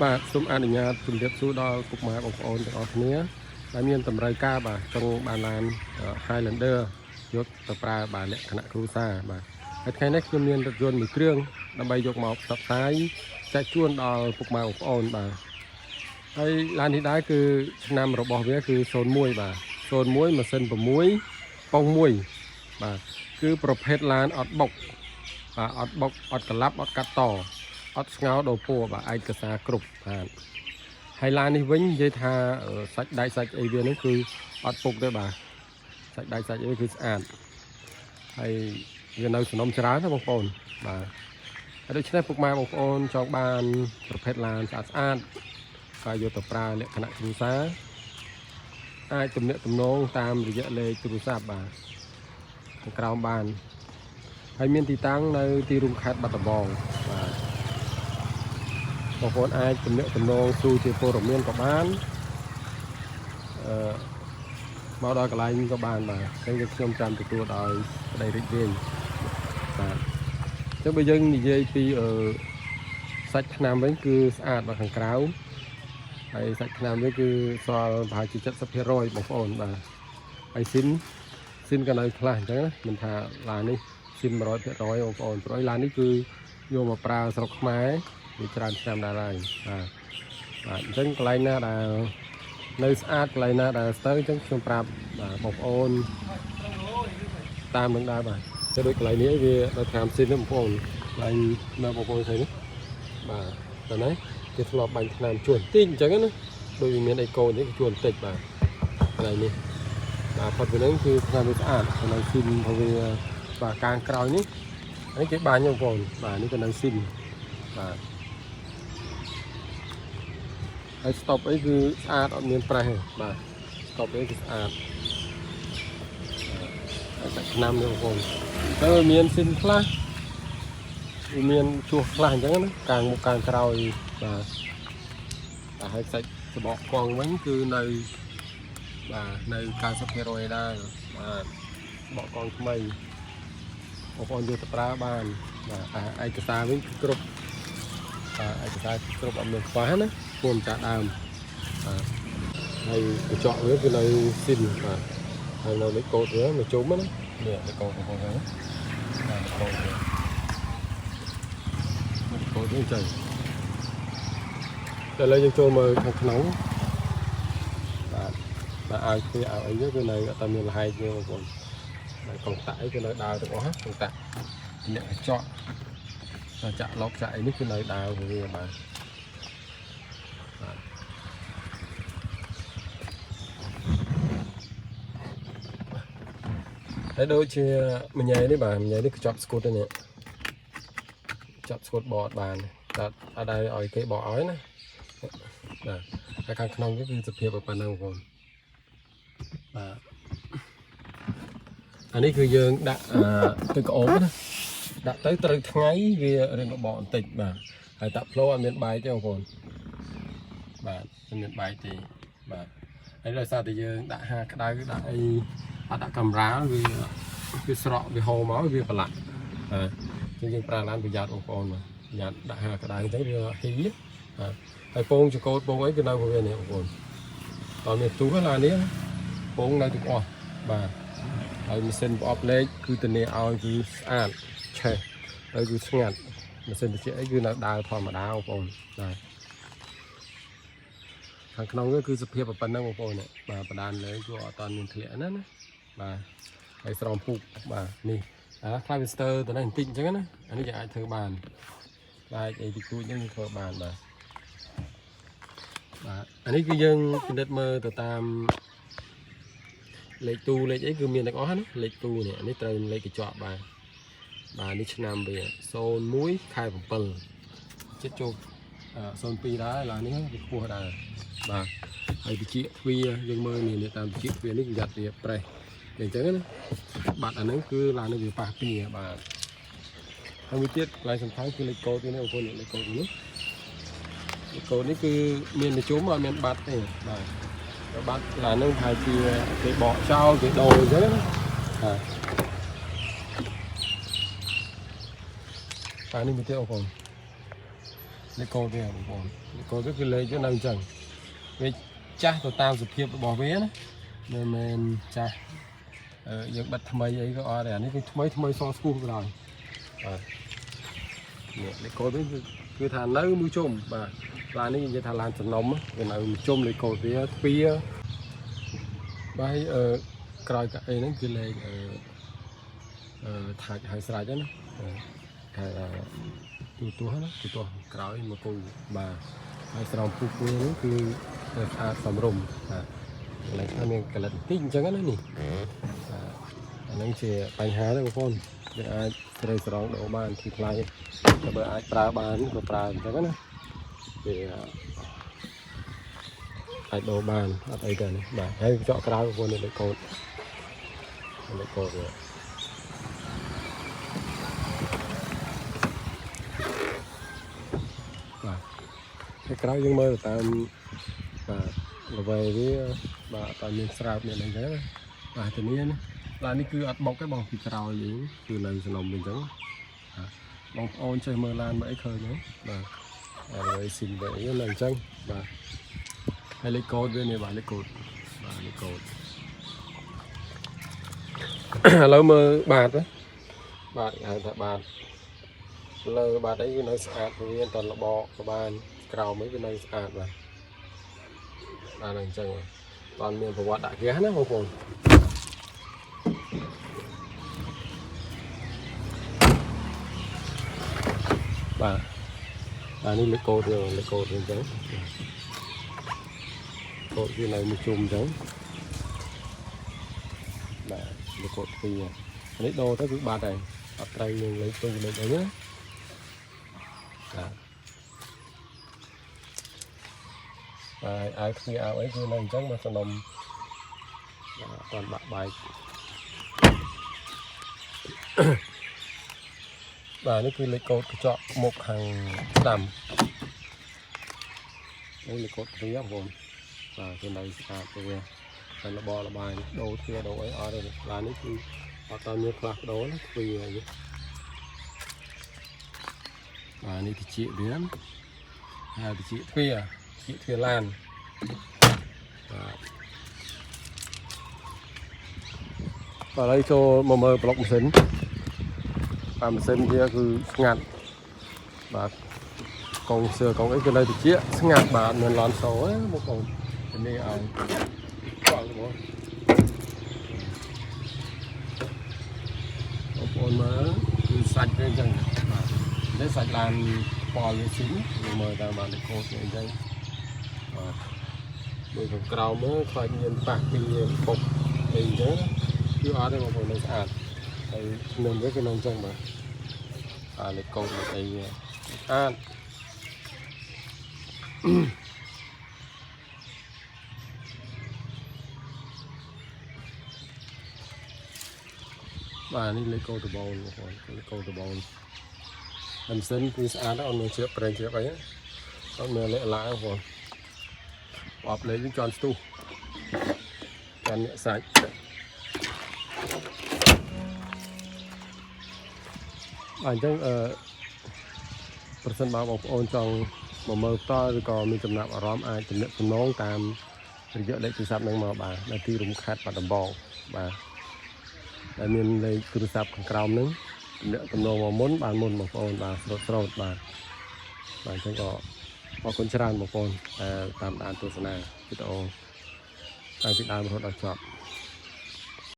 បាទសូមអនុញ្ញាតជម្រាបសួរដល់ពុកម៉ែបងប្អូនទាំងអស់គ្នាដែលមានតម្រូវការបាទចង់បានឡាន Highlander យកទៅប្រើបាទលក្ខណៈគ្រួសារបាទហើយថ្ងៃនេះខ្ញុំមានរថយន្តមួយគ្រឿងដើម្បីយកមកផ្សព្វផ្សាយចែកជូនដល់ពុកម៉ែបងប្អូនបាទហើយឡាននេះដែរគឺឆ្នាំរបស់វាគឺ01បាទ01ម៉ាស៊ីន6ប៉ុង1បាទគឺប្រភេទឡានអត់បុកបាទអត់បុកអត់ក្លាប់អត់កាត់តអត់ស្ងោដោពួរបាទឯកសារគ្រប់បាទហើយឡាននេះវិញនិយាយថាសាច់ដៃសាច់អីវានេះគឺអត់ពុកទេបាទសាច់ដៃសាច់អីគឺស្អាតហើយវានៅសំណុំច្រើនណាបងប្អូនបាទហើយដូច្នេះពុកម៉ែបងប្អូនចង់បានប្រភេទឡានស្អាតស្អាតហើយយកទៅប្រើលក្ខណៈគ្រួសារអាចទំនាក់ទំនងតាមរយៈលេខទូរស័ព្ទបាទខាងក្រោមបានហើយមានទីតាំងនៅទីរួមខេត្តបាត់ដំបងបាទបងប្អូនអាចទំនាក់ទំនងទូជាព័ត៌មានក៏បានមកដល់កន្លែងក៏បានបាទហើយខ្ញុំចាំទទួលដោយក្តីរីករាយបាទចុះបើយើងនិយាយពីសាច់ថ្នាំវិញគឺស្អាតបាទខាងក្រៅហើយសាច់ថ្នាំវិញគឺសល់ប្រហែលជា70%បងប្អូនបាទហើយស៊ីនក៏នៅខ្លះអញ្ចឹងណាមិនថាឡាននេះស៊ីន100%បងប្អូនព្រោះឡាននេះគឺយកមកប្រើស្រុកខ្មែរវាច្រើនឆ្នាំដែរហើយបាទអញ្ចឹងកន្លែងណាដែលនៅស្អាតកន្លែងណាដែលស្ទើរអញ្ចឹងខ្ញុំប្រាប់បាទបងប្អូនតាមនឹងដែរបាទទៅដូចកន្លែងនេះវានៅខាងស៊ីនបងប្អូនកន្លែងនៅបងប្អូនឃើញនេះបាទតែណាគេធ្លាប់បាញ់ថ្នាំជួនតិចអញ្ចឹងណាដូចវាមានអីកូននេះជួនតិចបាទកន្លែងនេះបាទផុតពីហ្នឹងគឺថ្នាំវាស្អាតនៅស៊ីនព្រោះវាបាទកាងក្រោយនេះនេះគេបាញ់បងប្អូនបាទនេះក៏នៅស៊ីនបាទហើយ stop អីគឺស្អាតអត់មានប្រេះទេបាទ stop អីគឺស្អាតហើយសាច់ថ្នាំនេះបងប្អូនទៅមានស៊ីនខ្លះវាមានជួសខ្លះអញ្ចឹងណាកាងមុខកាងក្រោយបាទហើយសាច់ច្បកកង់វិញគឺនៅបាទនៅ90%ដែរបាទច្បកកង់ថ្មីបងប្អូនយកទៅប្រើបានបាទឯកសារវិញគឺគ្រប់ឯកសារគ្រប់អត់មានខ្វះណាពុំតាដើមបាទហើយកញ្ចក់វាគឺនៅស៊ីនបាទហើយនៅលេខកូដវាមកជុំណានេះលេខកូដបងប្អូនហ្នឹងបាទកូដវាកូដនេះចឹងតែឥឡូវយើងចូលមើលខាងក្នុងបាទឲ្យគ្នាឲ្យអីទៅគឺនៅអត់តែមានលហែកទេបងប្អូនហើយកងតាក់អីគឺនៅដើរទាំងអស់កងតាក់អ្នកកញ្ចក់ចាក់ឡុកចាក់អីនេះគឺនៅដើរវាបាទហើយដូចជាម្ញ៉ៃនេះបាទម្ញ៉ៃនេះកញ្ចក់ស្គូតនេះចាប់ស្គូតបអត់បានតែអត់ឲ្យគេបកឲ្យណាបាទហើយខាងក្នុងនេះគឺសភាពប៉ុណ្ណឹងបងប្អូនបាទអានេះគឺយើងដាក់ទឹកក្អមណាដាក់ទៅត្រូវថ្ងៃវារៀងបកបន្តិចបាទហើយតាក់ផ្លោអត់មានបាយទេបងប្អូនបាទអត់មានបាយទេបាទហើយដោយសារតែយើងដាក់ហាក្តៅដាក់អីអត់ដាក់កាមេរ៉ាវាស្រក់វាហូរមកវាប្រឡាក់បាទយើងប្រើឡានប្រយ័ត្នបងប្អូនបាទប្រយ័ត្នដាក់ហាក្តៅទៅវាហ៊ីបាទហើយពងចង្កូតពងអីគឺនៅព្រោះវានេះបងប្អូនតើមានទូឡាននេះពងនៅទាំងអស់បាទហើយម៉ាស៊ីនប្រអប់លេខគឺធានាឲ្យគឺស្អាតឆេះហើយគឺស្ងាត់ម៉ាស៊ីនត្រជាក់អីគឺនៅដើរធម្មតាបងប្អូនបាទខាងក្នុងនេះគឺសភាពប៉ុណ្ណឹងបងប្អូនបាទបដានលើគឺអត់តាន់មានធ្លាក់ណាបាទហើយស្រោមពុកបាទនេះClavister ទៅនេះបន្តិចអញ្ចឹងណាអានេះយើងអាចធ្វើបានបាទអីទីគួយហ្នឹងធ្វើបានបាទអានេះគឺយើងពិនិត្យមើលទៅតាមលេខទូលេខអីគឺមានទាំងអស់ណាលេខទូនេះនេះត្រូវលេខកញ្ចក់បាទនេះឆ្នាំវា01ខែ7ចិត្តចូល02ដែរឡើយនេះវាខ្ពស់ដែរបាទហើយវិជាទ្វាយើងមើលនេះតាមវិជាទ្វានេះប្រយ័ត្នវាប្រេះអញ្ចឹងណាបាត់អាហ្នឹងគឺឡាននេះវាប៉ះពីបាទហើយមួយទៀតកន្លែងសំខាន់គឺលេខកូដនេះបងប្អូនលេខកូដនេះលេខកូដនេះគឺមានមជ្ឈុំអត់មានបាត់ទេបាទបាត់ឡានហ្នឹងហើយជាគេបកចោលគេដូរអញ្ចឹងណាបាទនេះមួយទៀតបងប្អូន លេខកូដវាបងប្អូនលេខកូដវាគឺលេខទៅនៅអញ្ចឹងវាចាស់ទៅតាមសភាពរបស់វាណាមិនមែនចាស់យើងបិទថ្មីអីក៏អត់ដែរអានេះគឺថ្មីសស្គូក៏ដោយបាទនេះលេខកូដវាគឺថានៅមួយជុំបាទឡាននេះនិយាយថាឡានសំណុំវានៅមួយជុំលេខកូដវាទ្វាបាទក្រោយកៅអីហ្នឹងគឺលេខថាច់ហើយស្រេចណាហើយទូទាស់ណាទូទាស់ក្រោយមកគូបាទហើយស្រោមពូហ្នឹងគឺស្អាតសមរម្យបាទកន្លែងថាមានកលិតបន្តិចអញ្ចឹងណានេះអាហ្នឹងជាបញ្ហាទេបងប្អូនយើងអាចស្រីស្រង់ដូរបានទីថ្លៃតែបើអាចប្រើបានក៏ប្រើអញ្ចឹងណាវាអាចដូរបានអត់អីទេនេះបាទហើយកញ្ចក់ក្រៅបងប្អូននេះលេខកូដលេខកូដវាបាទហើយក្រៅយើងមើលតាមបាទល្វីវាបាទតែមានស្រាប់មានអីចឹងបាទជំនាញឡាននេះគឺអត់បុកទេបងពីក្រោយយើងគឺនៅសំណុំវិញចឹងបងប្អូនចេះមើលឡានមើលអីឃើញទេបាទហើយស៊ីនវាអីនៅអញ្ចឹងបាទហើយលេខកូដវានេះបាទលេខកូដបាទលេខកូដឥឡូវមើលបាទបាទហៅថាបាទលើបាទអីវានៅស្អាតវាអត់លបកបានក្រោមអីវានៅស្អាតបាទបាទអញ្ចឹងតើមានប្រវត្តិដាក់ហ្គាសណាបងប្អូនបាទអានេះលេខកូដវាលេខកូដវាអញ្ចឹងកូដវានៅមួយជុំអញ្ចឹងបាទលេខកូដ2អានេះដូរទៅគឺបាត់ហើយអត់ត្រូវយើងលេខទូលេខអីណាបាទហើយអាវគ្នាអាវអីគឺនៅអញ្ចឹងមកសំណុំបាទអត់បាក់បែកបាទនេះគឺលេខកូដកញ្ចក់មុខខាងស្ដាំនេះលេខកូដ2បងប្អូនបាទគឺនៅស្អាតទៅវាតែលបលបាយដូរទ្វារដូរអីអត់ទេឡាននេះគឺអត់តមានផ្លាស់ប្ដូរណាទ្វារអីបាទនេះតិចវាហើយតិចទ្វារទ្វារឡានបាទឥឡូវចូលមកមើលប្លុកម៉ាស៊ីនបាទម៉ាស៊ីនវាគឺស្ងាត់បាទកងសឿកងអីគឺនៅតិចស្ងាត់បាទមានឡនសូទេបងប្អូននេះឲ្យបងប្អូនមើលគឺសាច់វាអញ្ចឹងបាទនេះសាច់ឡានប៉លវាស៊ីនមើលតាមបានកូដអញ្ចឹងបាទមើលខាងក្រៅមើលខ្លាចមានប៉ះពីពុកអីអញ្ចឹងគឺអត់ទេបងប្អូននៅស្អាតហើយនឹងវាគឺនៅអញ្ចឹងបាទលេខកូដអីវាស្អាតបាទនេះលេខកូដដបូនបងប្អូនលេខកូដដបូនម៉ាស៊ីនគឺស្អាតអត់មានជ្រាបប្រេងជ្រាបអីអត់មានលេខឡាបងប្អូនបបលេខវាចន់ស្ទុះកាន់អ្នកសាច់អញ្ចឹងប្រសិនបើបងប្អូនចង់មកមើលផ្ទាល់ឬក៏មានចំណាប់អារម្មណ៍អាចទំនាក់ទំនងតាមរយៈលេខទូរស័ព្ទនឹងមកបាទនៅទីរំខាត់បាត់ដំបងបាទដែលមានលេខទូរស័ព្ទខាងក្រោមហ្នឹងទំនាក់ទំនងមកមុនបានមុនបងប្អូនបាទស្រោតបាទអញ្ចឹងក៏អរគុណច្រើនបងប្អូនតាមដានទស្សនាវីដេអូតាំងពីដើមរហូតដល់ចប់